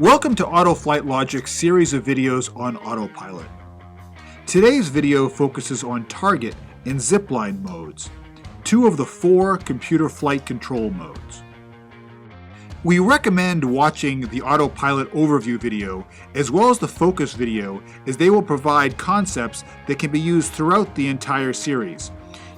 Welcome to Autoflight Logic's series of videos on Autopilot. Today's video focuses on target and zipline modes, two of the four computer flight control modes. We recommend watching the Autopilot overview video as well as the focus video, as they will provide concepts that can be used throughout the entire series.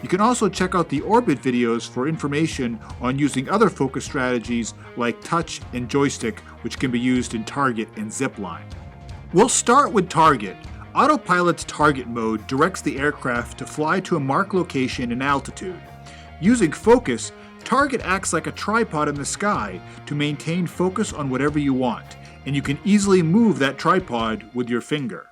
You can also check out the orbit videos for information on using other focus strategies like touch and joystick, which can be used in target and zipline. We'll start with target. Autopilot's target mode directs the aircraft to fly to a marked location and altitude. Using focus, target acts like a tripod in the sky to maintain focus on whatever you want, and you can easily move that tripod with your finger.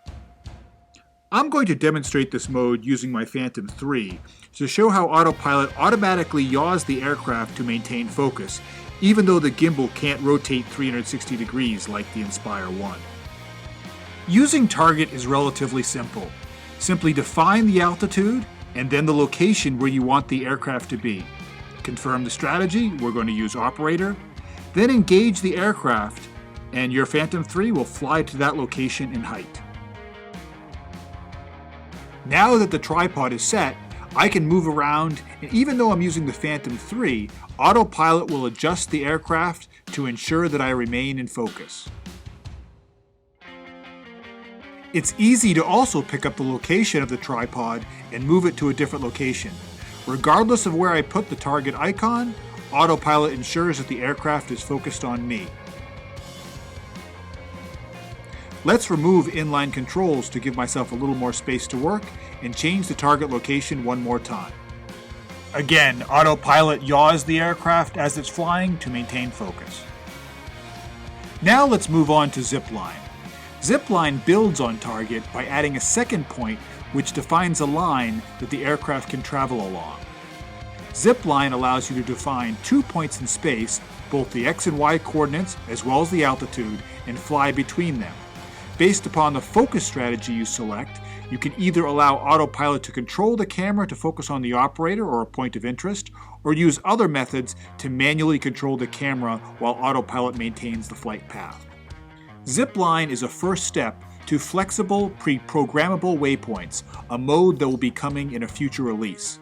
I'm going to demonstrate this mode using my Phantom 3 to show how Autopilot automatically yaws the aircraft to maintain focus, even though the gimbal can't rotate 360 degrees like the Inspire 1. Using target is relatively simple. Simply define the altitude and then the location where you want the aircraft to be. Confirm the strategy, we're going to use operator, then engage the aircraft, and your Phantom 3 will fly to that location in height. Now that the tripod is set, I can move around, and even though I'm using the Phantom 3, Autopilot will adjust the aircraft to ensure that I remain in focus. It's easy to also pick up the location of the tripod and move it to a different location. Regardless of where I put the target icon, Autopilot ensures that the aircraft is focused on me. Let's remove inline controls to give myself a little more space to work and change the target location one more time. Again, Autopilot yaws the aircraft as it's flying to maintain focus. Now let's move on to zipline. Zipline builds on target by adding a second point which defines a line that the aircraft can travel along. Zipline allows you to define 2 points in space, both the X and Y coordinates as well as the altitude, and fly between them. Based upon the focus strategy you select, you can either allow Autopilot to control the camera to focus on the operator or a point of interest, or use other methods to manually control the camera while Autopilot maintains the flight path. Zipline is a first step to flexible, pre-programmable waypoints, a mode that will be coming in a future release.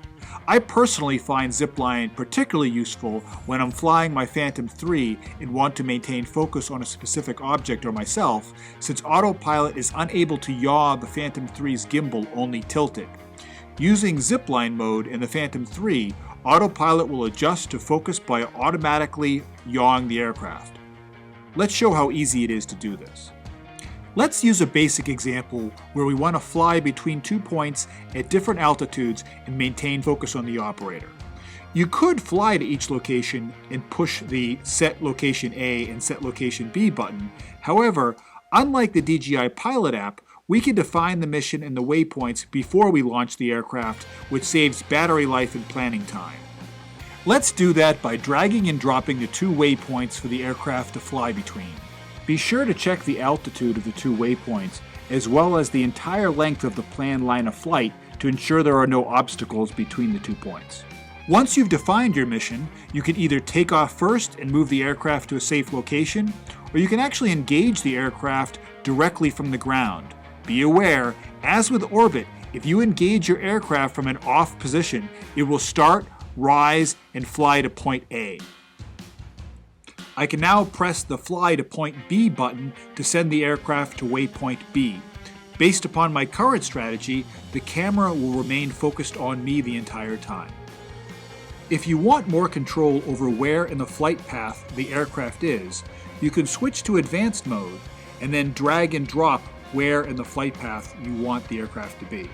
I personally find Zipline particularly useful when I'm flying my Phantom 3 and want to maintain focus on a specific object or myself, since Autopilot is unable to yaw the Phantom 3's gimbal, only tilt it. Using Zipline mode in the Phantom 3, Autopilot will adjust to focus by automatically yawing the aircraft. Let's show how easy it is to do this. Let's use a basic example where we want to fly between 2 points at different altitudes and maintain focus on the operator. You could fly to each location and push the Set Location A and Set Location B button. However, unlike the DJI Pilot app, we can define the mission and the waypoints before we launch the aircraft, which saves battery life and planning time. Let's do that by dragging and dropping the 2 waypoints for the aircraft to fly between. Be sure to check the altitude of the 2 waypoints, as well as the entire length of the planned line of flight to ensure there are no obstacles between the 2 points. Once you've defined your mission, you can either take off first and move the aircraft to a safe location, or you can actually engage the aircraft directly from the ground. Be aware, as with orbit, if you engage your aircraft from an off position, it will start, rise, and fly to point A. I can now press the Fly to Point B button to send the aircraft to waypoint B. Based upon my current strategy, the camera will remain focused on me the entire time. If you want more control over where in the flight path the aircraft is, you can switch to Advanced mode and then drag and drop where in the flight path you want the aircraft to be.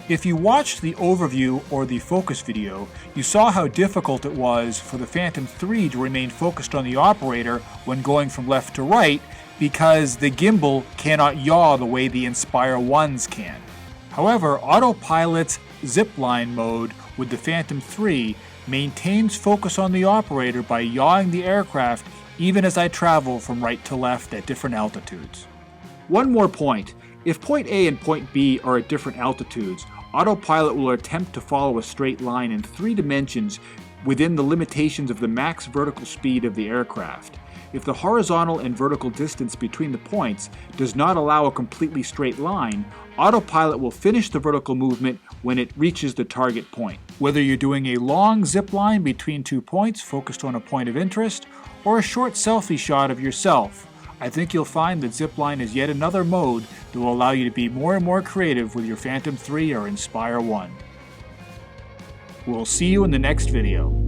If you watched the overview or the focus video, you saw how difficult it was for the Phantom 3 to remain focused on the operator when going from left to right because the gimbal cannot yaw the way the Inspire 1s can. However, Autopilot's zipline mode with the Phantom 3 maintains focus on the operator by yawing the aircraft even as I travel from right to left at different altitudes. One more point. If point A and point B are at different altitudes, Autopilot will attempt to follow a straight line in 3 dimensions within the limitations of the max vertical speed of the aircraft. If the horizontal and vertical distance between the points does not allow a completely straight line, Autopilot will finish the vertical movement when it reaches the target point. Whether you're doing a long zip line between 2 points focused on a point of interest, or a short selfie shot of yourself, I think you'll find that zipline is yet another mode that will allow you to be more and more creative with your Phantom 3 or Inspire 1. We'll see you in the next video.